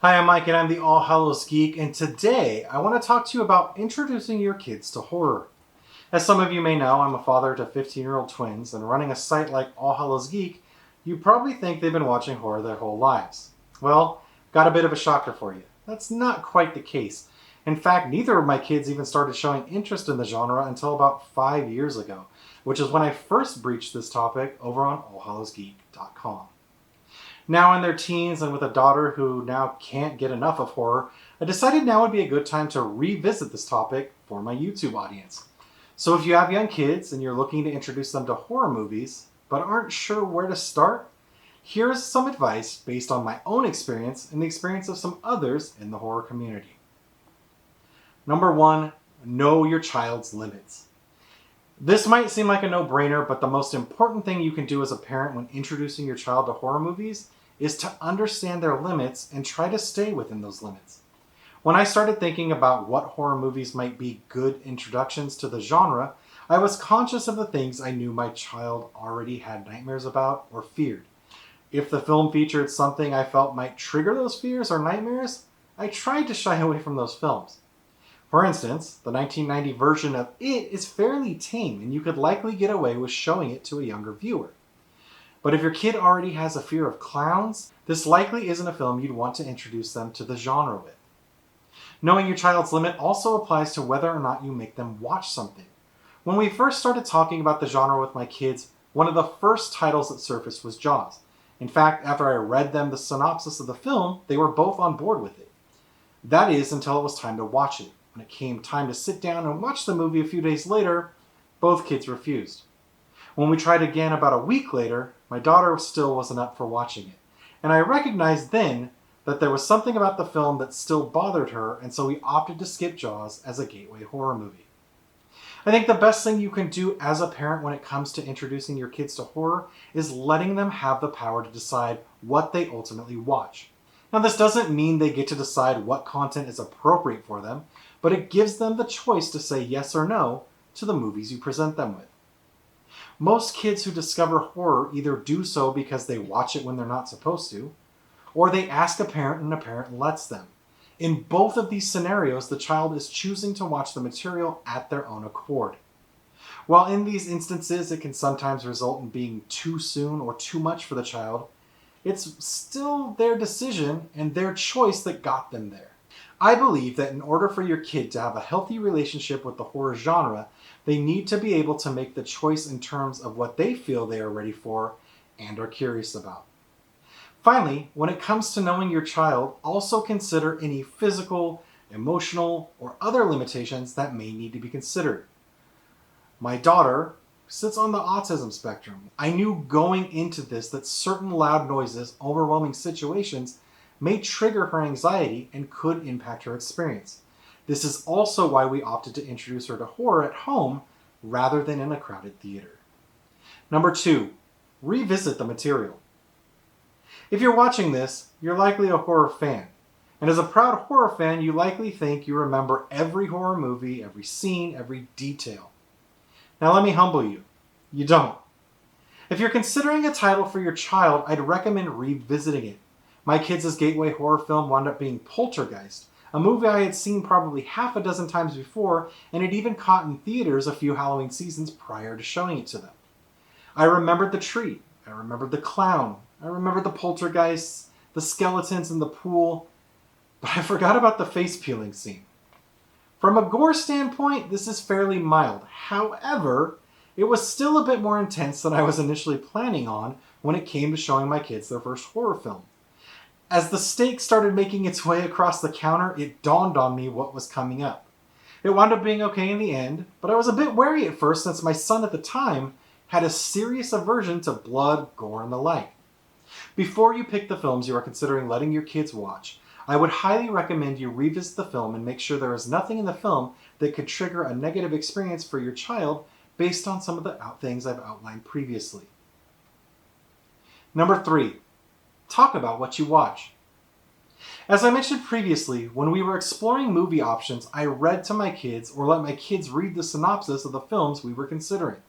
Hi, I'm Mike and I'm the All Hallows Geek, and today I want to talk to you about introducing your kids to horror. As some of you may know, I'm a father to 15-year-old twins, and running a site like All Hallows Geek, you probably think they've been watching horror their whole lives. Well, got a bit of a shocker for you. That's not quite the case. In fact, neither of my kids even started showing interest in the genre until about 5 years ago, which is when I first breached this topic over on allhallowsgeek.com. Now in their teens and with a daughter who now can't get enough of horror, I decided now would be a good time to revisit this topic for my YouTube audience. So if you have young kids and you're looking to introduce them to horror movies, but aren't sure where to start, here's some advice based on my own experience and the experience of some others in the horror community. Number one, know your child's limits. This might seem like a no-brainer, but the most important thing you can do as a parent when introducing your child to horror movies is to understand their limits and try to stay within those limits. When I started thinking about what horror movies might be good introductions to the genre, I was conscious of the things I knew my child already had nightmares about or feared. If the film featured something I felt might trigger those fears or nightmares, I tried to shy away from those films. For instance, the 1990 version of It is fairly tame, and you could likely get away with showing it to a younger viewer. But if your kid already has a fear of clowns, this likely isn't a film you'd want to introduce them to the genre with. Knowing your child's limit also applies to whether or not you make them watch something. When we first started talking about the genre with my kids, one of the first titles that surfaced was Jaws. In fact, after I read them the synopsis of the film, they were both on board with it. That is, until it was time to watch it. When it came time to sit down and watch the movie a few days later, both kids refused. When we tried again about a week later, my daughter still wasn't up for watching it. And I recognized then that there was something about the film that still bothered her, and so we opted to skip Jaws as a gateway horror movie. I think the best thing you can do as a parent when it comes to introducing your kids to horror is letting them have the power to decide what they ultimately watch. Now, this doesn't mean they get to decide what content is appropriate for them, but it gives them the choice to say yes or no to the movies you present them with. Most kids who discover horror either do so because they watch it when they're not supposed to, or they ask a parent and a parent lets them. In both of these scenarios, the child is choosing to watch the material at their own accord. While in these instances it can sometimes result in being too soon or too much for the child, it's still their decision and their choice that got them there. I believe that in order for your kid to have a healthy relationship with the horror genre, they need to be able to make the choice in terms of what they feel they are ready for and are curious about. Finally, when it comes to knowing your child, also consider any physical, emotional, or other limitations that may need to be considered. My daughter sits on the autism spectrum. I knew going into this that certain loud noises, overwhelming situations, may trigger her anxiety and could impact her experience. This is also why we opted to introduce her to horror at home rather than in a crowded theater. Number 2, revisit the material. If you're watching this, you're likely a horror fan. And as a proud horror fan, you likely think you remember every horror movie, every scene, every detail. Now let me humble you. You don't. If you're considering a title for your child, I'd recommend revisiting it. My kids' gateway horror film wound up being Poltergeist, a movie I had seen probably half a dozen times before, and had even caught in theaters a few Halloween seasons prior to showing it to them. I remembered the tree, I remembered the clown, I remembered the poltergeists, the skeletons in the pool, but I forgot about the face peeling scene. From a gore standpoint, this is fairly mild. However, it was still a bit more intense than I was initially planning on when it came to showing my kids their first horror film. As the steak started making its way across the counter, it dawned on me what was coming up. It wound up being okay in the end, but I was a bit wary at first since my son at the time had a serious aversion to blood, gore, and the like. Before you pick the films you are considering letting your kids watch, I would highly recommend you revisit the film and make sure there is nothing in the film that could trigger a negative experience for your child based on some of the things I've outlined previously. Number 3, talk about what you watch. As I mentioned previously, when we were exploring movie options, I read to my kids or let my kids read the synopsis of the films we were considering.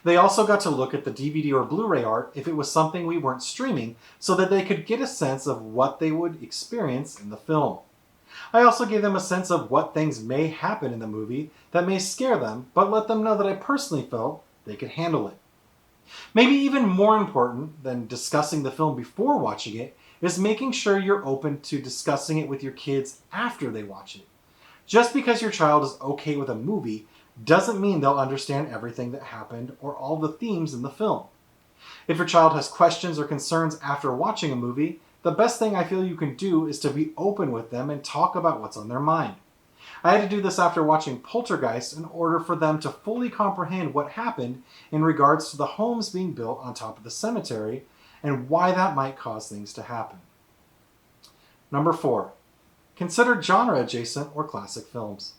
They also got to look at the DVD or Blu-ray art if it was something we weren't streaming, so that they could get a sense of what they would experience in the film. I also gave them a sense of what things may happen in the movie that may scare them, but let them know that I personally felt they could handle it. Maybe even more important than discussing the film before watching it is making sure you're open to discussing it with your kids after they watch it. Just because your child is okay with a movie doesn't mean they'll understand everything that happened or all the themes in the film. If your child has questions or concerns after watching a movie, the best thing I feel you can do is to be open with them and talk about what's on their mind. I had to do this after watching Poltergeist in order for them to fully comprehend what happened in regards to the homes being built on top of the cemetery and why that might cause things to happen. Number 4. Consider genre-adjacent or classic films.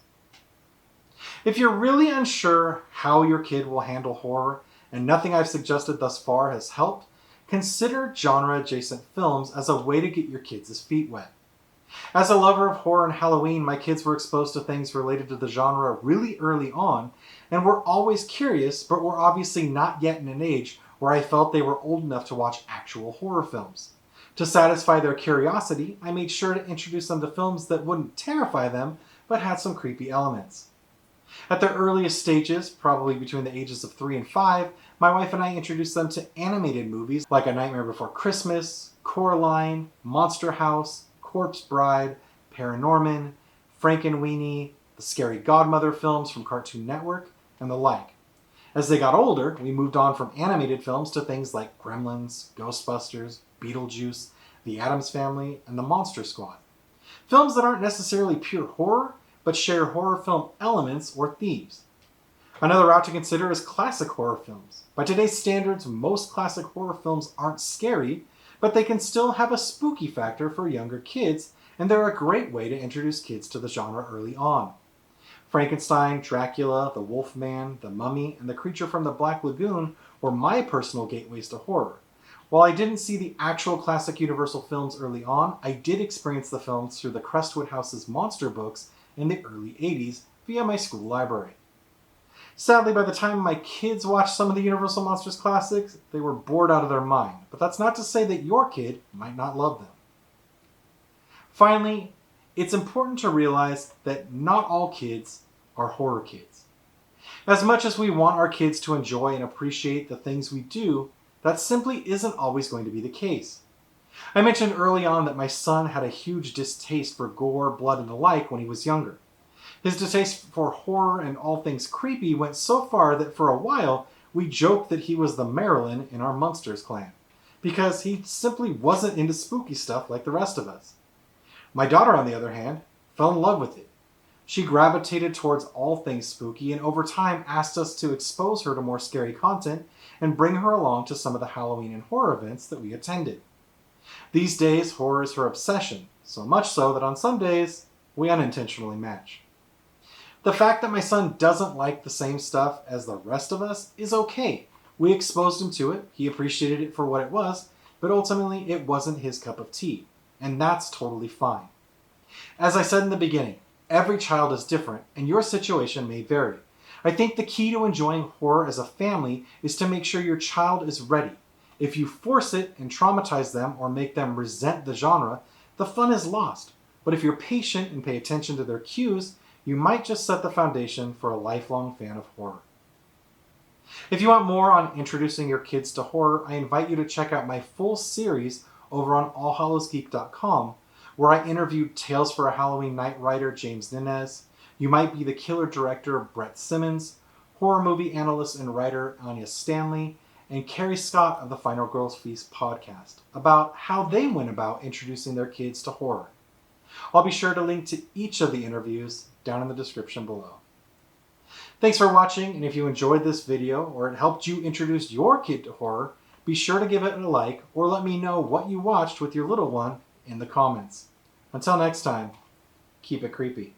If you're really unsure how your kid will handle horror, and nothing I've suggested thus far has helped, consider genre-adjacent films as a way to get your kids' feet wet. As a lover of horror and Halloween, my kids were exposed to things related to the genre really early on, and were always curious, but were obviously not yet in an age where I felt they were old enough to watch actual horror films. To satisfy their curiosity, I made sure to introduce them to films that wouldn't terrify them, but had some creepy elements. At their earliest stages, probably between the ages of 3 and 5, my wife and I introduced them to animated movies like A Nightmare Before Christmas, Coraline, Monster House, Corpse Bride, Paranorman, Frankenweenie, the Scary Godmother films from Cartoon Network, and the like. As they got older, we moved on from animated films to things like Gremlins, Ghostbusters, Beetlejuice, The Addams Family, and The Monster Squad. Films that aren't necessarily pure horror, but share horror film elements or themes. Another route to consider is classic horror films. By today's standards, most classic horror films aren't scary, but they can still have a spooky factor for younger kids, and they're a great way to introduce kids to the genre early on. Frankenstein, Dracula, the Wolfman, the Mummy, and the Creature from the Black Lagoon were my personal gateways to horror. While I didn't see the actual classic Universal films early on, I did experience the films through the Crestwood House's monster books in the early 80s via my school library. Sadly, by the time my kids watched some of the Universal Monsters classics, they were bored out of their mind, but that's not to say that your kid might not love them. Finally, it's important to realize that not all kids are horror kids. As much as we want our kids to enjoy and appreciate the things we do, that simply isn't always going to be the case. I mentioned early on that my son had a huge distaste for gore, blood, and the like when he was younger. His distaste for horror and all things creepy went so far that for a while we joked that he was the Marilyn in our Munsters clan, because he simply wasn't into spooky stuff like the rest of us. My daughter, on the other hand, fell in love with it. She gravitated towards all things spooky and over time asked us to expose her to more scary content and bring her along to some of the Halloween and horror events that we attended. These days, horror is her obsession, so much so that on some days, we unintentionally match. The fact that my son doesn't like the same stuff as the rest of us is okay. We exposed him to it, he appreciated it for what it was, but ultimately it wasn't his cup of tea, and that's totally fine. As I said in the beginning, every child is different, and your situation may vary. I think the key to enjoying horror as a family is to make sure your child is ready. If you force it and traumatize them or make them resent the genre, the fun is lost. But if you're patient and pay attention to their cues, you might just set the foundation for a lifelong fan of horror. If you want more on introducing your kids to horror, I invite you to check out my full series over on allhallowsgeek.com, where I interviewed Tales for a Halloween Night writer James Ninez, You Might Be the Killer director Brett Simmons, horror movie analyst and writer Anya Stanley, and Carrie Scott of the Final Girls Feast podcast, about how they went about introducing their kids to horror. I'll be sure to link to each of the interviews down in the description below. Thanks for watching, and if you enjoyed this video or it helped you introduce your kid to horror, be sure to give it a like or let me know what you watched with your little one in the comments. Until next time, keep it creepy.